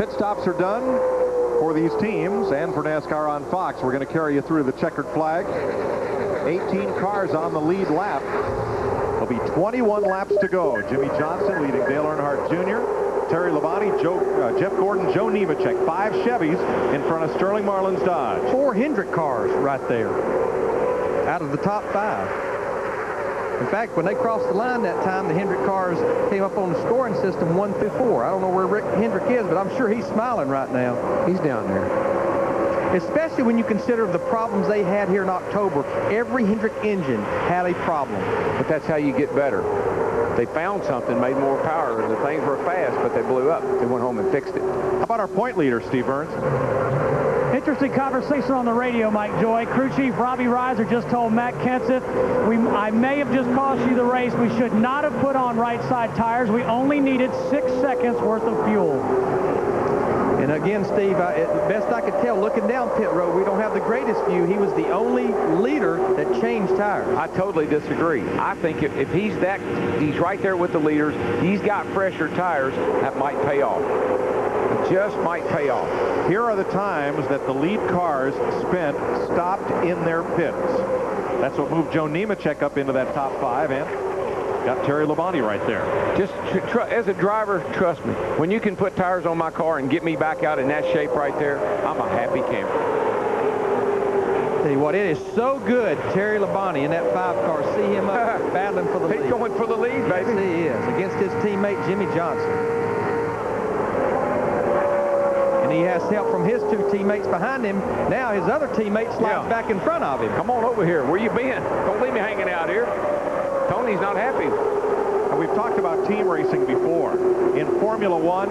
pit stops are done for these teams and for NASCAR on Fox. We're going to carry you through the checkered flag. 18 cars on the lead lap. There'll be 21 laps to go. Jimmy Johnson leading Dale Earnhardt Jr., Terry Labonte, Jeff Gordon, Joe Nemechek. 5 Chevys in front of Sterling Marlin's Dodge. 4 Hendrick cars right there out of the top 5. In fact, when they crossed the line that time, the Hendrick cars came up on the scoring system 1 through 4. I don't know where Rick Hendrick is, but I'm sure he's smiling right now. He's down there. Especially when you consider the problems they had here in October. Every Hendrick engine had a problem. But that's how you get better. They found something, made more power, and the things were fast, but they blew up. They went home and fixed it. How about our point leader, Steve Burns? Interesting conversation on the radio, Mike Joy. Crew Chief Robbie Reiser just told Matt Kenseth, I may have just cost you the race. We should not have put on right side tires. We only needed 6 seconds worth of fuel. And again, Steve, best I could tell, looking down pit road, we don't have the greatest view. He was the only leader that changed tires. I totally disagree. I think if he's right there with the leaders, he's got fresher tires, that might pay off. It just might pay off. Here are the times that the lead cars spent stopped in their pits. That's what moved Joe Nemechek up into that top 5 and got Terry Labonte right there. Just as a driver, trust me, when you can put tires on my car and get me back out in that shape right there, I'm a happy camper. Tell you what, it is so good, Terry Labonte in that 5 car. See him up battling for the lead. He's going for the lead, baby. Yes, he is, against his teammate Jimmy Johnson. He has help from his 2 teammates behind him. Now his other teammate slides back in front of him. Come on over here. Where you been? Don't leave me hanging out here. Tony's not happy. And we've talked about team racing before. In Formula One,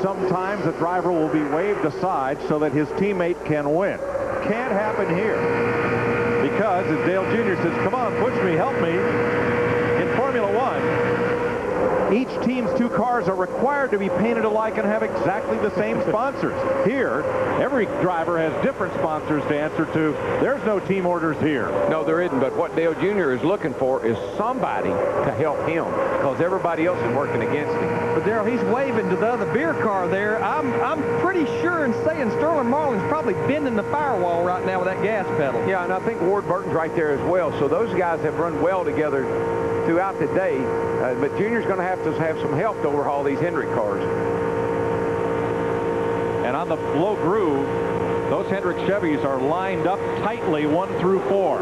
sometimes a driver will be waved aside so that his teammate can win. Can't happen here. Because, as Dale Jr. says, come on, push me, help me. In Formula One, each team's 2 cars are required to be painted alike and have exactly the same sponsors. Here, every driver has different sponsors to answer to. There's no team orders here. No, there isn't. But what Dale Jr. is looking for is somebody to help him because everybody else is working against him. But Darrell, he's waving to the other beer car there. I'm pretty sure in saying Sterling Marlin's probably bending the firewall right now with that gas pedal. Yeah, and I think Ward Burton's right there as well. So those guys have run well together throughout the day. But Junior's going to have some help to overhaul these Hendrick cars. And on the low groove, those Hendrick Chevys are lined up tightly 1 through 4.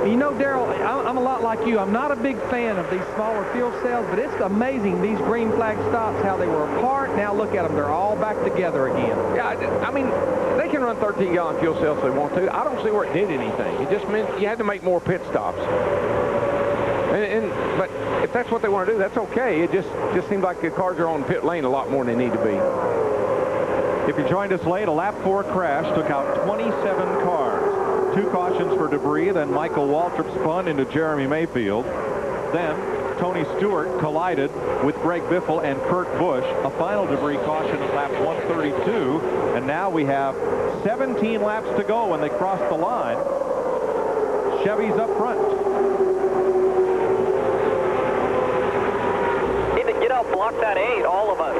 You know, Darrell, I'm a lot like you. I'm not a big fan of these smaller fuel cells, but it's amazing these green flag stops, how they were apart. Now look at them. They're all back together again. Yeah, I mean, they can run 13-gallon fuel cells if they want to. I don't see where it did anything. It just meant you had to make more pit stops. But if that's what they want to do, that's okay. It just seems like the cars are on pit lane a lot more than they need to be. If you joined us late, a lap 4 crash took out 27 cars. 2 cautions for debris. Then Michael Waltrip spun into Jeremy Mayfield. Then Tony Stewart collided with Greg Biffle and Kurt Busch. A final debris caution at lap 132. And now we have 17 laps to go when they cross the line. Chevy's up front. Get up, block that 8, all of us.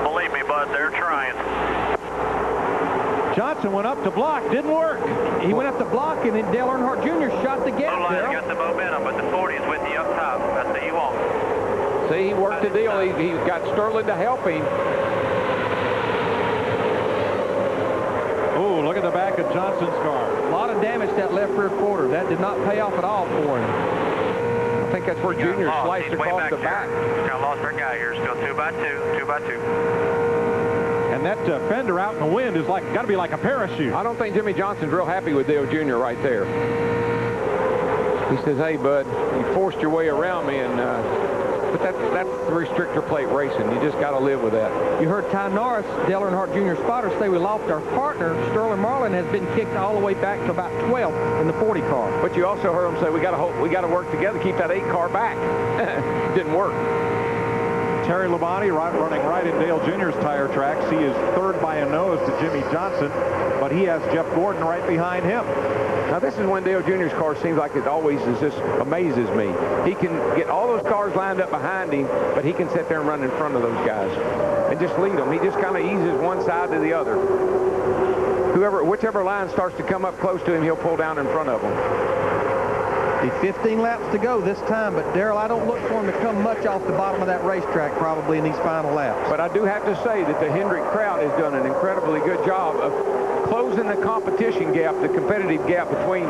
Believe me, bud, they're trying. Johnson went up to block, didn't work. He went up to block, and then Dale Earnhardt Jr. shot the gap. He's got the momentum, but the 40 is with you up top. That's what you want. See, he worked the deal. He got Sterling to help him. Oh, look at the back of Johnson's car. A lot of damage to that left rear quarter. That did not pay off at all for him. I think that's where Junior sliced across the back. Got lost our guy here. Still 2 by 2, 2 by 2. And that fender out in the wind is got to be like a parachute. I don't think Jimmy Johnson's real happy with Dale Jr. right there. He says, hey, bud, you forced your way around me, and but that's the restrictor plate racing. You just got to live with that. You heard Ty Norris, Dale Earnhardt Jr. spotter, say we lost our partner. Sterling Marlin has been kicked all the way back to about 12th in the 40 car. But you also heard him say we got to work together, keep that 8 car back. It didn't work. Terry Labonte running right in Dale Jr.'s tire tracks. He is third by a nose to Jimmy Johnson, but he has Jeff Gordon right behind him. Now, this is when Dale Jr.'s car seems like it always is just amazes me. He can get all those cars lined up behind him, but he can sit there and run in front of those guys and just lead them. He just kind of eases one side to the other. Whichever line starts to come up close to him, he'll pull down in front of them. Be 15 laps to go this time, but Darrell, I don't look for him to come much off the bottom of that racetrack probably in these final laps. But I do have to say that the Hendrick crowd has done an incredibly good job of closing the competition gap, the competitive gap between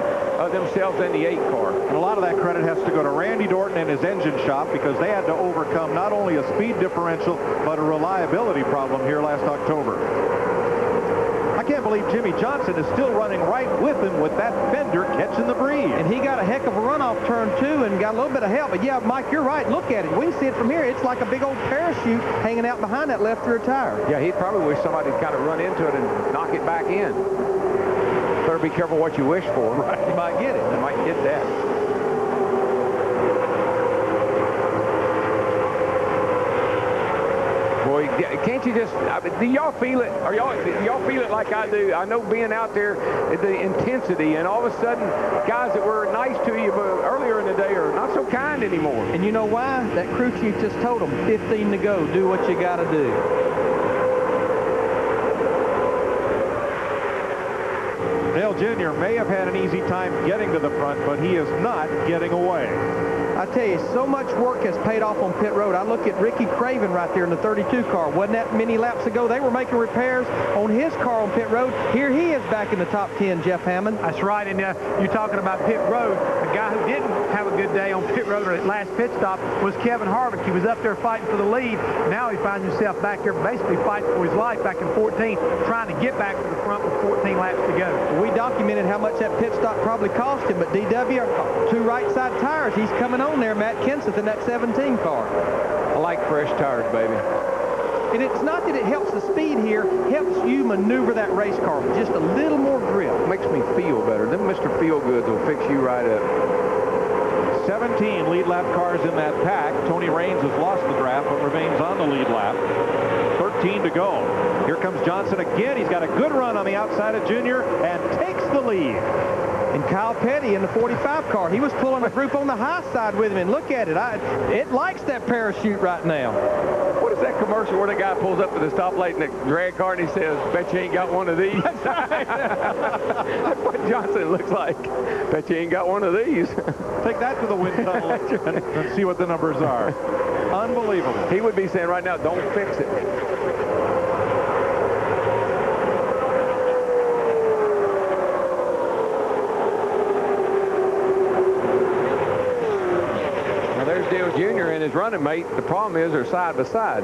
themselves and the 8 car. And a lot of that credit has to go to Randy Dorton and his engine shop, because they had to overcome not only a speed differential, but a reliability problem here last October. I can't believe Jimmy Johnson is still running right with him with that fender catching the breeze. And he got a heck of a runoff turn, too, and got a little bit of help. But, yeah, Mike, you're right. Look at it. We can see it from here. It's like a big old parachute hanging out behind that left rear tire. Yeah, he'd probably wish somebody'd kind of run into it and knock it back in. Better be careful what you wish for. Right. You might get it. You might get that. Boy, can't you just, do y'all feel it? Do y'all feel it like I do? I know being out there, the intensity, and all of a sudden, guys that were nice to you earlier in the day are not so kind anymore. And you know why? That crew chief just told them, 15 to go. Do what you got to do. Dale Jr. may have had an easy time getting to the front, but he is not getting away. I tell you, so much work has paid off on pit road. I look at Ricky Craven right there in the 32 car. Wasn't that many laps ago? They were making repairs on his car on pit road. Here he is back in the top 10, Jeff Hammond. That's right, and you're talking about pit road. The guy who didn't have a good day on pit road or at last pit stop was Kevin Harvick. He was up there fighting for the lead. Now he finds himself back there basically fighting for his life back in 14, trying to get back to the front with 14 laps to go. We documented how much that pit stop probably cost him, but DW, 2 right side tires. He's coming on there, Matt Kenseth, in that 17 car. I like fresh tires, baby. And it's not that it helps the speed here, helps you maneuver that race car with just a little more grip. Makes me feel better. Them Mr. Feel-Goods will fix you right up. 17 lead lap cars in that pack. Tony Raines has lost the draft, but remains on the lead lap. 13 to go. Here comes Johnson again. He's got a good run on the outside of Junior and takes the lead. And Kyle Petty in the 45 car, he was pulling the group on the high side with him, and look at it. It likes that parachute right now. What is that commercial where the guy pulls up to the stoplight in the drag car and he says, bet you ain't got one of these? That's what Johnson looks like. Bet you ain't got one of these. Take that to the wind tunnel and see what the numbers are. Unbelievable. He would be saying right now, don't fix it. Dale Jr. and his running mate, the problem is they're side by side.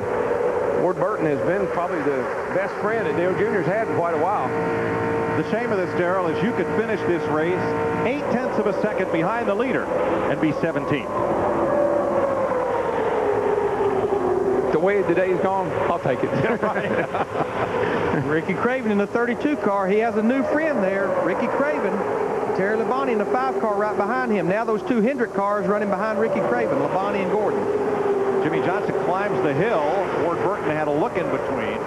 Ward Burton has been probably the best friend that Dale Jr.'s had in quite a while. The shame of this, Darrell, is you could finish this race 0.8 of a second behind the leader and be 17th. The way the day's gone, I'll take it. Ricky Craven in the 32 car. He has a new friend there, Ricky Craven. Terry Labonte in the 5 car right behind him. Now those 2 Hendrick cars running behind Ricky Craven, Labonte and Gordon. Jimmy Johnson climbs the hill. Ward Burton had a look in between.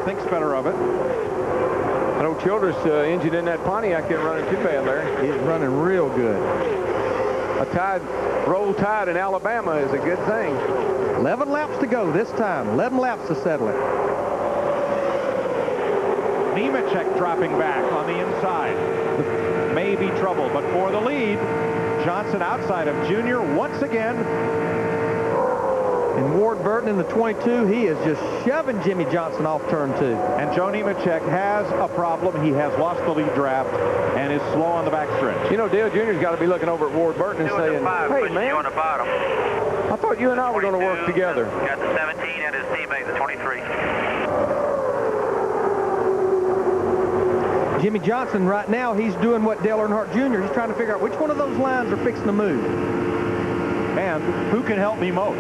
Thinks better of it. I know Childress engine in that Pontiac isn't running too bad there. He's running real good. A roll tide in Alabama is a good thing. 11 laps to go this time. 11 laps to settle it. Nemechek dropping back on the inside. May be trouble, but for the lead, Johnson outside of Junior once again. And Ward Burton in the 22, he is just shoving Jimmy Johnson off turn 2. And Joe Nemechek has a problem. He has lost the lead draft and is slow on the backstretch. You know, Dale Jr.'s got to be looking over at Ward Burton and saying, hey, man, on the bottom. I thought you and I were going to work together. Got the 17 and his teammate, the 23. Jimmy Johnson right now, he's doing what Dale Earnhardt Jr. He's trying to figure out which one of those lines are fixing to move. And who can help me most?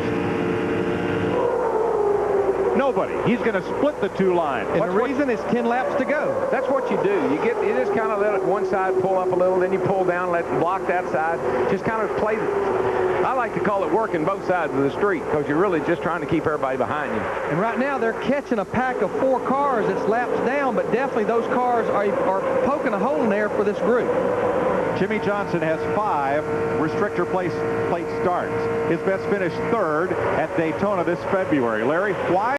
Nobody. He's going to split the 2 lines. And the reason is 10 laps to go. That's what you do. You just kind of let one side pull up a little, then you pull down, block that side. Just kind of play. I like to call it working both sides of the street, because you're really just trying to keep everybody behind you. And right now they're catching a pack of 4 cars that's laps down, but definitely those cars are poking a hole in there for this group. Jimmy Johnson has 5 restrictor plate starts. His best finish 3rd at Daytona this February. Larry, why